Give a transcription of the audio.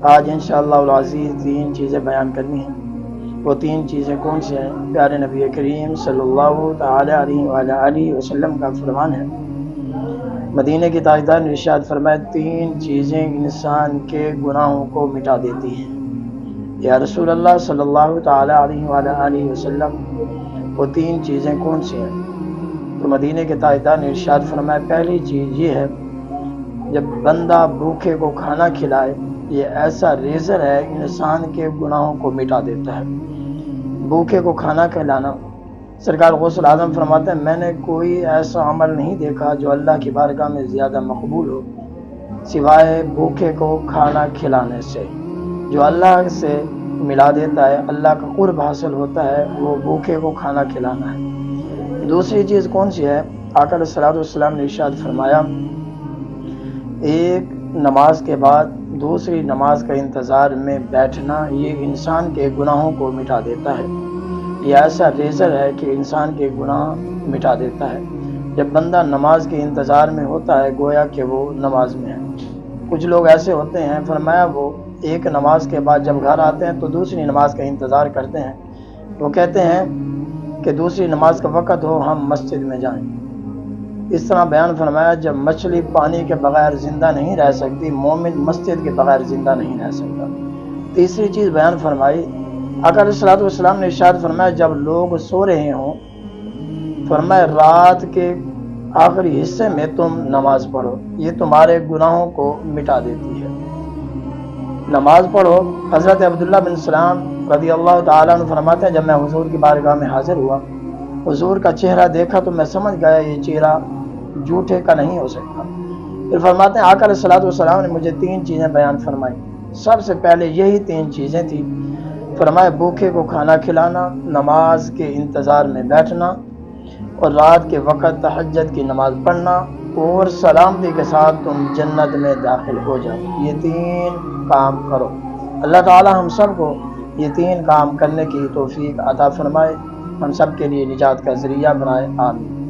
آج انشاءاللہ العزیز 3 چیزیں بیان کرنی ہیں۔ وہ 3 چیزیں کون سی ہیں؟ پیارے نبی کریم صلی اللہ تعالی علیہ وسلم کا فرمان ہے، مدینہ کی تاجدار نے ارشاد فرمایا 3 چیزیں انسان کے گناہوں کو مٹا دیتی ہیں۔ یا رسول اللہ صلی اللہ تعالی علیہ وسلم وہ 3 چیزیں کون سی ہیں؟ تو مدینہ کے تاجدار نے ارشاد فرمایا پہلی چیز یہ ہے، جب بندہ بھوکے کو کھانا کھلائے، یہ ایسا ریزر ہے انسان کے گناہوں کو مٹا دیتا ہے۔ بھوکے کو کھانا کھلانا، سرکار غوث اعظم فرماتے ہیں میں نے کوئی ایسا عمل نہیں دیکھا جو اللہ کی بارگاہ میں زیادہ مقبول ہو سوائے بھوکے کو کھانا کھلانے سے۔ جو اللہ سے ملا دیتا ہے، اللہ کا قرب حاصل ہوتا ہے، وہ بھوکے کو کھانا کھلانا ہے۔ دوسری چیز کون سی ہے؟ آقا علیہ الصلوۃ والسلام نے ارشاد فرمایا ایک نماز کے بعد دوسری نماز کا انتظار میں بیٹھنا، یہ انسان کے گناہوں کو مٹا دیتا ہے۔ یہ ایسا ریزر ہے کہ انسان کے گناہ مٹا دیتا ہے۔ جب بندہ نماز کے انتظار میں ہوتا ہے گویا کہ وہ نماز میں ہے۔ کچھ لوگ ایسے ہوتے ہیں، فرمایا وہ ایک نماز کے بعد جب گھر آتے ہیں تو دوسری نماز کا انتظار کرتے ہیں۔ وہ کہتے ہیں کہ دوسری نماز کا وقت ہو ہم مسجد میں جائیں۔ اس طرح بیان فرمایا جب مچھلی پانی کے بغیر زندہ نہیں رہ سکتی، مومن مسجد کے بغیر زندہ نہیں رہ سکتا۔ تیسری چیز بیان فرمائی، آقا علیہ الصلوۃ والسلام نے ارشاد فرمایا جب لوگ سو رہے ہوں، فرمایا رات کے آخری حصے میں تم نماز پڑھو، یہ تمہارے گناہوں کو مٹا دیتی ہے۔ نماز پڑھو۔ حضرت عبداللہ بن سلام رضی اللہ تعالیٰ عنہ فرماتے ہیں جب میں حضور کی بارگاہ میں حاضر ہوا، حضور کا چہرہ دیکھا تو میں سمجھ گیا یہ چہرہ جھوٹے کا نہیں ہو سکتا۔ پھر فرماتے ہیں آقا علیہ الصلوۃ والسلام نے مجھے 3 چیزیں بیان فرمائی۔ سب سے پہلے یہی 3 چیزیں تھیں، فرمایا بھوکے کو کھانا کھلانا، نماز کے انتظار میں بیٹھنا، اور رات کے وقت تہجد کی نماز پڑھنا، اور سلامتی کے ساتھ تم جنت میں داخل ہو جاؤ۔ یہ 3 کام کرو۔ اللہ تعالی ہم سب کو یہ 3 کام کرنے کی توفیق عطا فرمائے، ہم سب کے لیے نجات کا ذریعہ بنائے، آمین۔